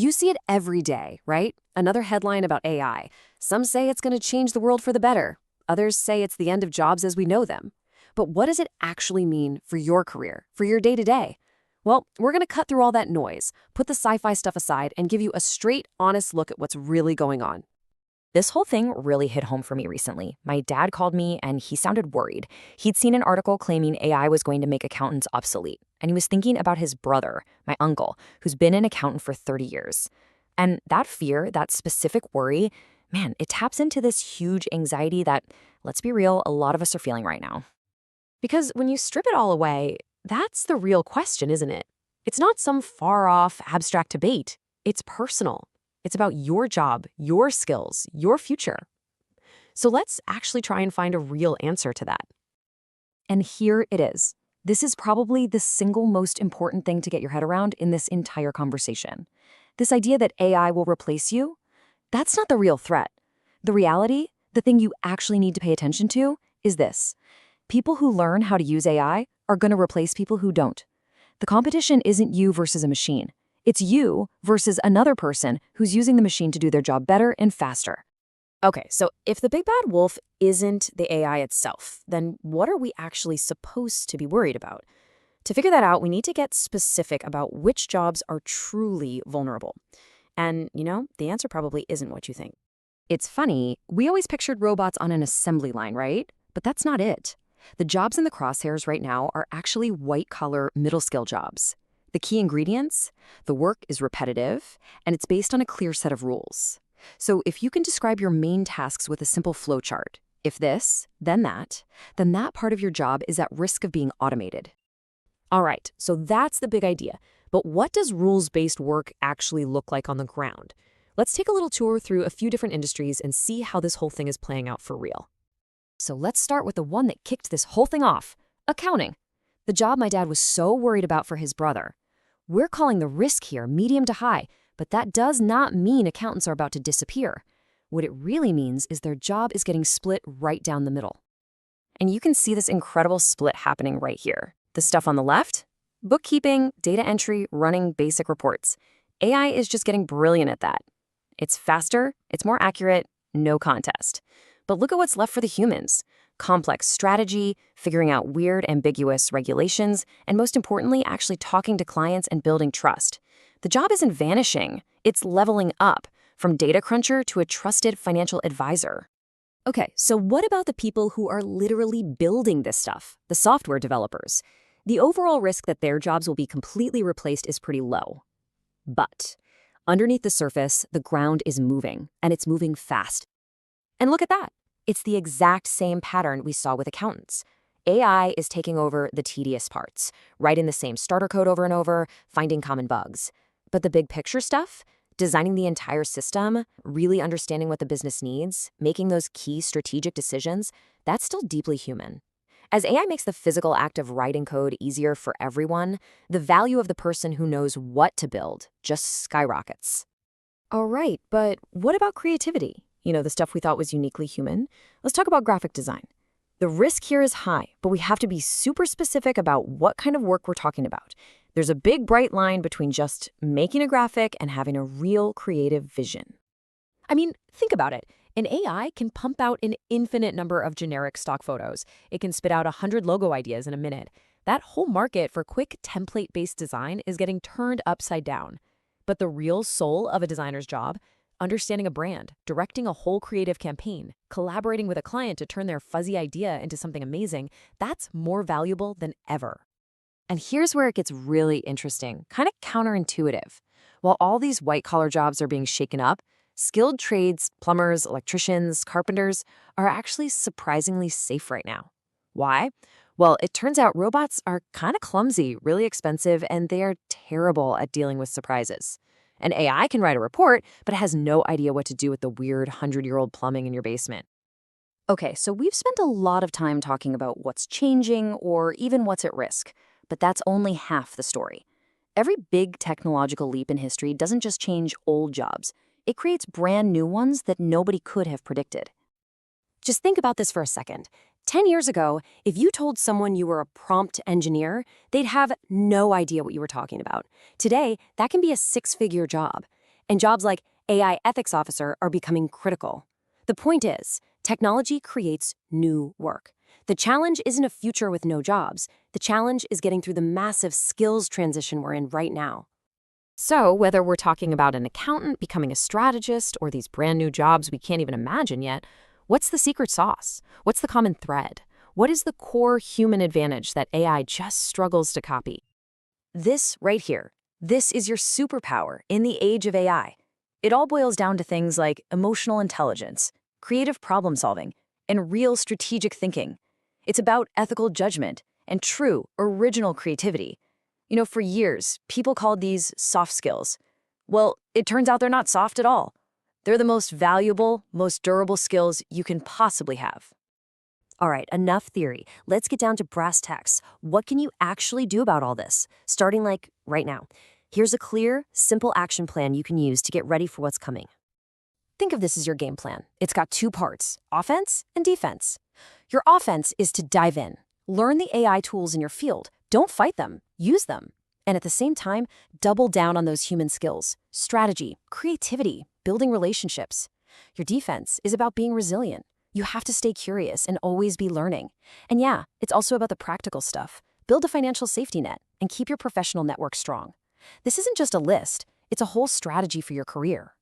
You see it every day, right? Another headline about AI. Some say it's going to change the world for the better. Others say it's the end of jobs as we know them. But what does it actually mean for your career, for your day-to-day? Well, we're going to cut through all that noise, put the sci-fi stuff aside, and give you a straight, honest look at what's really going on. This whole thing really hit home for me recently. My dad called me and he sounded worried. He'd seen an article claiming AI was going to make accountants obsolete, and he was thinking about his brother, my uncle, who's been an accountant for 30 years. And that fear, that specific worry, man, it taps into this huge anxiety that, let's be real, a lot of us are feeling right now. Because when you strip it all away, that's the real question, isn't it? It's not some far-off, abstract debate. It's personal. It's about your job, your skills, your future. So let's actually try and find a real answer to that. And here it is. This is probably the single most important thing to get your head around in this entire conversation. This idea that AI will replace you, that's not the real threat. The reality, the thing you actually need to pay attention to, is this. People who learn how to use AI are going to replace people who don't. The competition isn't you versus a machine. It's you versus another person who's using the machine to do their job better and faster. Okay, so if the big bad wolf isn't the AI itself, then what are we actually supposed to be worried about? To figure that out, we need to get specific about which jobs are truly vulnerable. And, the answer probably isn't what you think. It's funny, we always pictured robots on an assembly line, right? But that's not it. The jobs in the crosshairs right now are actually white-collar, middle-skill jobs. The key ingredients? The work is repetitive, and it's based on a clear set of rules. So if you can describe your main tasks with a simple flowchart, if this, then that part of your job is at risk of being automated. All right, so that's the big idea. But what does rules-based work actually look like on the ground? Let's take a little tour through a few different industries and see how this whole thing is playing out for real. So let's start with the one that kicked this whole thing off, accounting. The job my dad was so worried about for his brother. We're calling the risk here medium to high, but that does not mean accountants are about to disappear. What it really means is their job is getting split right down the middle. And you can see this incredible split happening right here. The stuff on the left, bookkeeping, data entry, running basic reports. AI is just getting brilliant at that. It's faster, it's more accurate, no contest. But look at what's left for the humans. Complex strategy, figuring out weird, ambiguous regulations, and most importantly, actually talking to clients and building trust. The job isn't vanishing, it's leveling up, from data cruncher to a trusted financial advisor. Okay, so what about the people who are literally building this stuff, the software developers? The overall risk that their jobs will be completely replaced is pretty low. But underneath the surface, the ground is moving, and it's moving fast. And look at that. It's the exact same pattern we saw with accountants. AI is taking over the tedious parts, writing the same starter code over and over, finding common bugs. But the big picture stuff, designing the entire system, really understanding what the business needs, making those key strategic decisions, that's still deeply human. As AI makes the physical act of writing code easier for everyone, the value of the person who knows what to build just skyrockets. All right, but what about creativity? The stuff we thought was uniquely human. Let's talk about graphic design. The risk here is high, but we have to be super specific about what kind of work we're talking about. There's a big bright line between just making a graphic and having a real creative vision. I mean, think about it. An AI can pump out an infinite number of generic stock photos. It can spit out 100 logo ideas in a minute. That whole market for quick template-based design is getting turned upside down. But the real soul of a designer's job, understanding a brand, directing a whole creative campaign, collaborating with a client to turn their fuzzy idea into something amazing, that's more valuable than ever. And here's where it gets really interesting, kind of counterintuitive. While all these white-collar jobs are being shaken up, skilled trades, plumbers, electricians, carpenters are actually surprisingly safe right now. Why? Well, it turns out robots are kind of clumsy, really expensive, and they are terrible at dealing with surprises. An AI can write a report, but it has no idea what to do with the weird 100-year-old plumbing in your basement. Okay, so we've spent a lot of time talking about what's changing or even what's at risk, but that's only half the story. Every big technological leap in history doesn't just change old jobs. It creates brand new ones that nobody could have predicted. Just think about this for a second. 10 years ago, if you told someone you were a prompt engineer, they'd have no idea what you were talking about. Today, that can be a 6-figure job. And jobs like AI ethics officer are becoming critical. The point is, technology creates new work. The challenge isn't a future with no jobs. The challenge is getting through the massive skills transition we're in right now. So, whether we're talking about an accountant becoming a strategist or these brand new jobs we can't even imagine yet, what's the secret sauce? What's the common thread? What is the core human advantage that AI just struggles to copy? This right here, this is your superpower in the age of AI. It all boils down to things like emotional intelligence, creative problem solving, and real strategic thinking. It's about ethical judgment and true, original creativity. For years, people called these soft skills. Well, it turns out they're not soft at all. They're the most valuable, most durable skills you can possibly have. All right, enough theory. Let's get down to brass tacks. What can you actually do about all this? Starting right now. Here's a clear, simple action plan you can use to get ready for what's coming. Think of this as your game plan. It's got two parts, offense and defense. Your offense is to dive in. Learn the AI tools in your field. Don't fight them, use them. And at the same time, double down on those human skills, strategy, creativity, building relationships. Your defense is about being resilient. You have to stay curious and always be learning. And yeah, it's also about the practical stuff. Build a financial safety net and keep your professional network strong. This isn't just a list, it's a whole strategy for your career.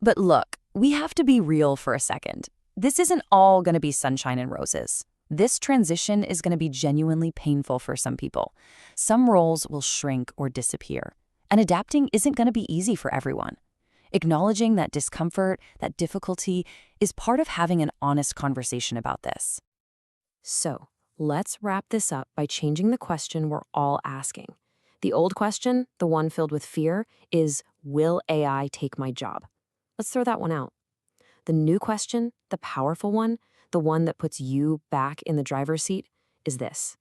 But look, we have to be real for a second. This isn't all going to be sunshine and roses. This transition is going to be genuinely painful for some people. Some roles will shrink or disappear, and adapting isn't going to be easy for everyone. Acknowledging that discomfort, that difficulty, is part of having an honest conversation about this. So, let's wrap this up by changing the question we're all asking. The old question, the one filled with fear, is, will AI take my job? Let's throw that one out. The new question, the powerful one, the one that puts you back in the driver's seat, is this: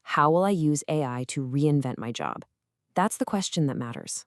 how will I use AI to reinvent my job? That's the question that matters.